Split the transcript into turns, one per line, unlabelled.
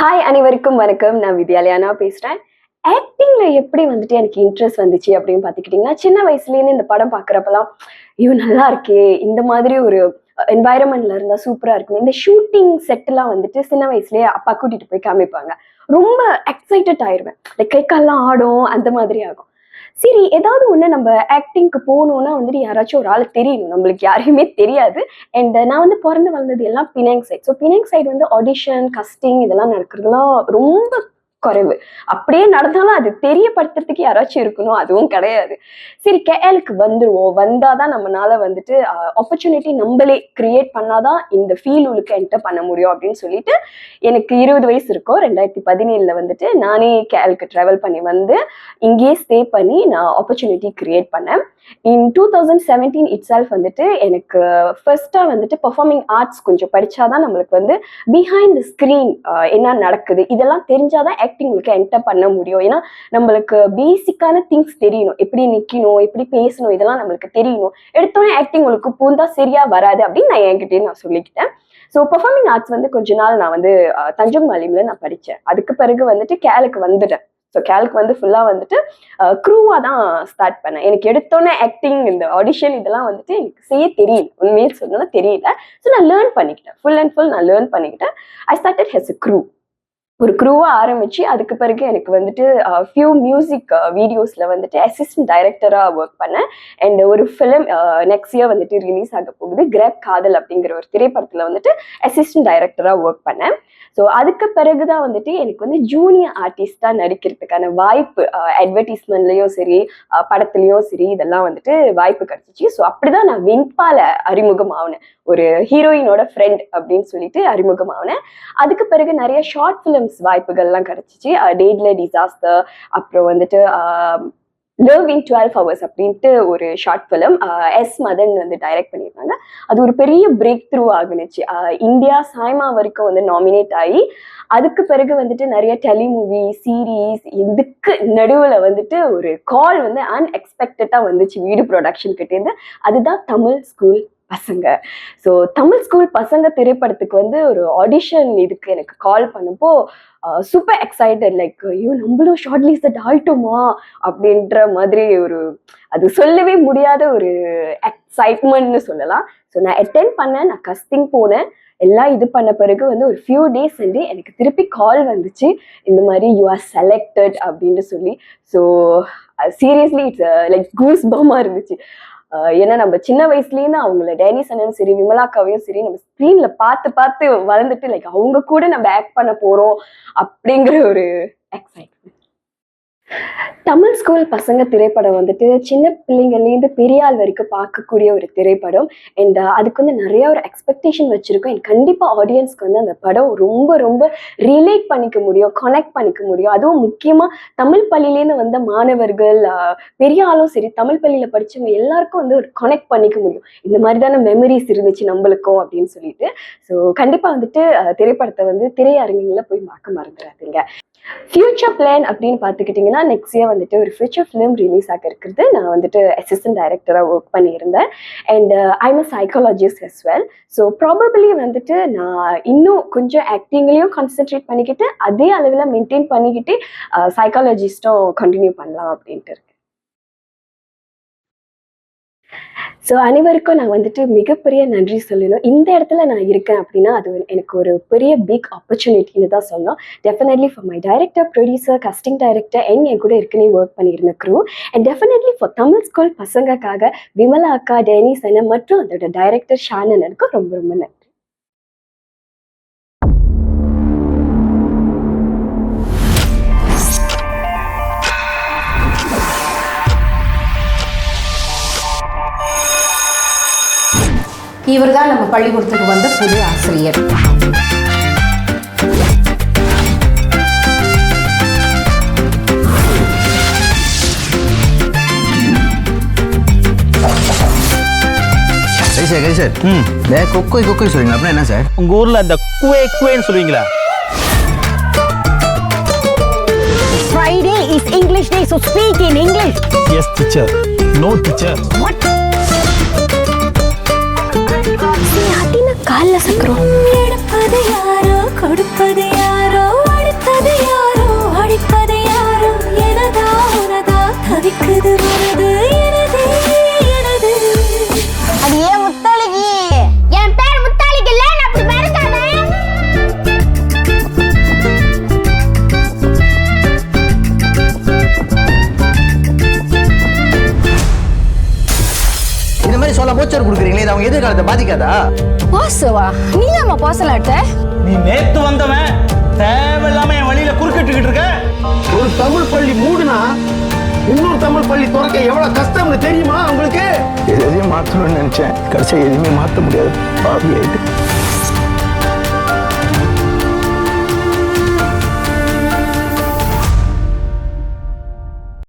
Hi அனைவருக்கும் வணக்கம். நான் வித்யாலயானா பேசுறேன். ஆக்டிங்ல எப்படி வந்துட்டு எனக்கு இன்ட்ரெஸ்ட் வந்துச்சு அப்படின்னு பார்த்துக்கிட்டிங்கன்னா, சின்ன வயசுலேருந்து இந்த படம் பார்க்குறப்பெல்லாம் ஐயோ நல்லா இருக்கே, இந்த மாதிரி ஒரு என்வாயரன்மெண்ட்ல இருந்தா சூப்பரா இருக்கும். இந்த ஷூட்டிங் செட்லாம் வந்துட்டு சின்ன வயசுலயே அப்பா கூட்டிட்டு போய் காமிப்பாங்க. ரொம்ப எக்ஸைட்டட் ஆயிருவேன். லைக் கை கால்லாம் ஆடும், அந்த மாதிரி ஆகும். சரி, ஏதாவது ஒண்ணு நம்ம ஆக்டிங்க்கு போகணும்னா வந்துட்டு யாராச்சும் ஒரு ஆள் தெரியணும். நம்மளுக்கு யாரையுமே தெரியாது. அண்ட் நான் வந்து பொறந்து வளர்ந்தது எல்லாம் Penang side. So Penang side வந்து ஆடிஷன், கஸ்டிங் இதெல்லாம் நடக்கிறதுலாம் ரொம்ப குறைவு. அப்படியே நடந்தாலும் அது தெரியப்படுத்துறதுக்கு யாராச்சும் இருக்கணும், அதுவும் கிடையாது. சரி, கேஎலுக்கு வந்துருவோம். வந்தாதான் நம்மளால வந்துட்டு ஆப்பர்ச்சுனிட்டி நம்மளே கிரியேட் பண்ணாதான் இந்த ஃபீல்டுக்கு என்டர் பண்ண முடியும் அப்படின்னு சொல்லிட்டு எனக்கு 20 வயசு இருக்கும். 2017 வந்துட்டு நானே கேஎலுக்கு ட்ராவல் பண்ணி வந்து இங்கேயே ஸ்டே பண்ணி நான் ஆப்பர்ச்சுனிட்டி கிரியேட் பண்ணேன். இன் 2017 இட்செல்ஃப் வந்துட்டு எனக்கு ஃபர்ஸ்டா வந்துட்டு பெர்ஃபார்மிங் ஆர்ட்ஸ் கொஞ்சம் படிச்சாதான் நம்மளுக்கு வந்து பிஹைண்ட் த ஸ்கிரீன் என்ன நடக்குது இதெல்லாம் தெரிஞ்சாதான் ஆக்டிங்களுக்கு என்டர் பண்ண முடியும். ஏன்னா நம்மளுக்கு பேசிக்கான திங்ஸ் தெரியணும், எப்படி நிக்கணும், எப்படி பேசணும், இதெல்லாம் நம்மளுக்கு தெரியணும். எடுத்தோடனே ஆக்டிங் உங்களுக்கு பூந்தா சரியா வராது அப்படின்னு நான் என்கிட்டயே நான் சொல்லிக்கிட்டேன். ஸோ பெர்ஃபார்மிங் ஆர்ட்ஸ் வந்து கொஞ்ச நாள் நான் வந்து தஞ்சோங் மாலிம்ல நான் படித்தேன். அதுக்கு பிறகு வந்துட்டு கேலுக்கு வந்துட்டேன். ஸோ கேலுக்கு வந்து ஃபுல்லாக வந்துட்டு க்ரூவாக தான் ஸ்டார்ட் பண்ணேன். எனக்கு எடுத்தோன்னே ஆக்டிங் இந்த ஆடிஷன் இதெல்லாம் வந்துட்டு எனக்கு செய்ய தெரியல, உண்மையே சொல்லணும்னா தெரியல. ஸோ நான் லேர்ன் பண்ணிக்கிட்டேன், ஃபுல் அண்ட் ஃபுல் நான் லேர்ன் பண்ணிக்கிட்டேன். I started as a crew. ஒரு க்ரூவாக ஆரம்பிச்சு அதுக்கு பிறகு எனக்கு வந்துட்டு ஃபியூ மியூசிக் வீடியோஸில் வந்துட்டு அசிஸ்டன்ட் டைரக்டராக ஒர்க் பண்ணேன். அண்ட் ஒரு ஃபிலிம் நெக்ஸ்ட் இயர் வந்துட்டு ரிலீஸ் ஆக போகுது, கிரேப் காதல் அப்படிங்கிற ஒரு திரைப்படத்தில் வந்துட்டு அசிஸ்டன்ட் டைரக்டராக ஒர்க் பண்ணேன். ஸோ அதுக்கு பிறகுதான் வந்துட்டு எனக்கு வந்து ஜூனியர் ஆர்டிஸ்டாக நடிக்கிறதுக்கான வாய்ப்பு அட்வர்டைஸ்மெண்ட்லேயும் சரி படத்துலையும் சரி இதெல்லாம் வந்துட்டு வாய்ப்பு கிடைச்சிச்சு. ஸோ அப்படிதான் நான் வெண்பால அறிமுகம் ஆகினேன், ஒரு ஹீரோயினோட ஃப்ரெண்ட் அப்படின்னு சொல்லிட்டு அறிமுகம் ஆகினேன். அதுக்கு பிறகு நிறைய ஷார்ட் ஃபிலிம்ஸ் வாய்ப்புகள்லாம் கிடைச்சிச்சு. டேட்ல டிசாஸ்டர், அப்புறம் வந்துட்டு லவ் இன் 12 hours அப்படின்ட்டு ஒரு ஷார்ட் ஃபிலிம் எஸ் மதன் வந்து டைரக்ட் பண்ணியிருந்தாங்க. அது ஒரு பெரிய பிரேக் த்ரூ ஆகுனுச்சு. இந்தியா சாய்மா வரைக்கும் வந்து நாமினேட் ஆகி அதுக்கு பிறகு வந்துட்டு நிறைய டெலிமூவி சீரீஸ் இதுக்கு நடுவில் வந்துட்டு ஒரு கால் வந்து அன்எக்ஸ்பெக்டடாக வந்துச்சு வீடு ப்ரொடக்ஷன் கிட்டேருந்து. அதுதான் தமிழ் ஸ்கூல் பசங்க. ஸோ தமிழ் ஸ்கூல் பசங்க திரைப்படத்துக்கு வந்து ஒரு ஆடிஷன் இதுக்கு எனக்கு கால் பண்ணப்போ சூப்பர் எக்ஸைட்டட். லைக் ஐயோ நம்மளும் ஷார்ட் லிஸ்ட் ஆயிட்டோமா அப்படின்ற மாதிரி ஒரு அது சொல்லவே முடியாத ஒரு எக்ஸைட்மெண்ட்னு சொல்லலாம். ஸோ நான் அட்டென்ட் பண்ணேன், நான் கஸ்டிங் போனேன். எல்லாம் இது பண்ண பிறகு வந்து ஒரு ஃபியூ டேஸ் வந்து எனக்கு திருப்பி கால் வந்துச்சு, இந்த மாதிரி யூ ஆர் செலக்டட் அப்படின்னு சொல்லி. So seriously it's like goose பம்மாக இருந்துச்சு. ஏன்னா நம்ம சின்ன வயசுலேருந்து அவங்கள டேனிஸ் அண்ணனும் சரி விமலாக்காவையும் சரி நம்ம ஸ்க்ரீன்ல பார்த்து பார்த்து வளர்ந்துட்டு லைக் அவங்க கூட நம்ம ஆக்ட் பண்ண போறோம் அப்படிங்கிற ஒரு எக்ஸைட்மெண்ட். தமிழ் ஸ்கூல் பசங்க திரைப்படம் வந்துட்டு சின்ன பிள்ளைங்கள்லேருந்து பெரிய ஆள் வரைக்கும் பார்க்கக்கூடிய ஒரு திரைப்படம். அண்ட் அதுக்கு வந்து நிறைய ஒரு எக்ஸ்பெக்டேஷன் வச்சிருக்கோம். அண்ட் கண்டிப்பாக ஆடியன்ஸ்க்கு வந்து அந்த படம் ரொம்ப ரொம்ப ரிலேட் பண்ணிக்க முடியும், கனெக்ட் பண்ணிக்க முடியும். அதுவும் முக்கியமாக தமிழ் பள்ளியிலேருந்து வந்த மாணவர்கள் பெரிய ஆளும் சரி தமிழ் பள்ளியில் படித்தவங்க எல்லாருக்கும் வந்து ஒரு கனெக்ட் பண்ணிக்க முடியும். இந்த மாதிரி தானே மெமரிஸ் இருந்துச்சு நம்மளுக்கும் அப்படின்னு சொல்லிட்டு. ஸோ கண்டிப்பாக வந்துட்டு திரைப்படத்தை வந்து திரையரங்குகளில் போய் பார்க்க மறந்துடாதீங்க. ஃபியூச்சர் பிளான் அப்படின்னு பார்த்துக்கிட்டிங்கன்னா நெக்ஸ்ட் இயர் வந்துட்டு ஒரு ஃபியூச்சர் ஃபிலிம் ரிலீஸ் ஆக இருக்கிறது. நான் வந்துட்டு அசிஸ்டன்ட் டைரக்டராக ஒர்க் பண்ணியிருந்தேன். And I'm a psychologist as well. So probably வந்துட்டு நான் இன்னும் கொஞ்சம் ஆக்டிங்லேயும் கான்சென்ட்ரேட் பண்ணிக்கிட்டு அதே அளவில் மெயின்டைன் பண்ணிக்கிட்டு சைக்காலஜிஸ்ட்டும் கண்டினியூ பண்ணலாம் அப்படின்ட்டு இருக்கேன். ஸோ அனைவருக்கும் நான் வந்துட்டு மிகப்பெரிய நன்றி சொல்லணும். இந்த இடத்துல நான் இருக்கேன் அப்படின்னா அது எனக்கு ஒரு பெரிய பிக் ஆப்பர்ச்சுனிட்டின்னு தான் சொல்லணும். Definitely for my director, producer, casting director என் கூட இருக்குன்னே ஒர்க் பண்ணியிருந்த crew. And definitely for Tamil school பசங்களுக்காக விமலா அக்கா, டேனிஸ் அண்ணன் மற்றும் அதோட டைரக்டர் ஷானனுக்கு ரொம்ப ரொம்ப நன்றி.
இவர் தான் நம்ம பள்ளிக்கூடத்துக்கு வந்த புது ஆசிரியர்.
சார் கொக்கோய் கொக்கோய் சொல்றீங்களா? அப்படின்னா என்ன சார்?
உங்க ஊர்ல அந்த குவே குவேன்னு சொல்லுவீங்களா?
Friday is English day, so speak in English.
Yes teacher. No teacher.
What?
கால்ல சக்கரம்
எடுப்பது யாரோ கொடுப்பது யாரோ
வவுச்சர் கொடுக்குறீங்களே இது அவங்க எதிர்காலத்தை பாதிக்காதா?
பாசவா நீ நம்ம பாசல எடுத்த
நீ நேத்து வந்தவன் தேவையில்லாம என் வழியில குறுக்கிட்டுக்கிட்டு இருக்க.
ஒரு தமிழ் பள்ளி மூடுனா இன்னொரு தமிழ் பள்ளி திறக்க எவ்வளவு கஷ்டம்னு தெரியுமா உங்களுக்கு?
எதையும் மாற்றணும்னு நினைச்சேன், கடைசியாக எதுவுமே மாற்ற முடியாது. பாவி ஆயிட்டு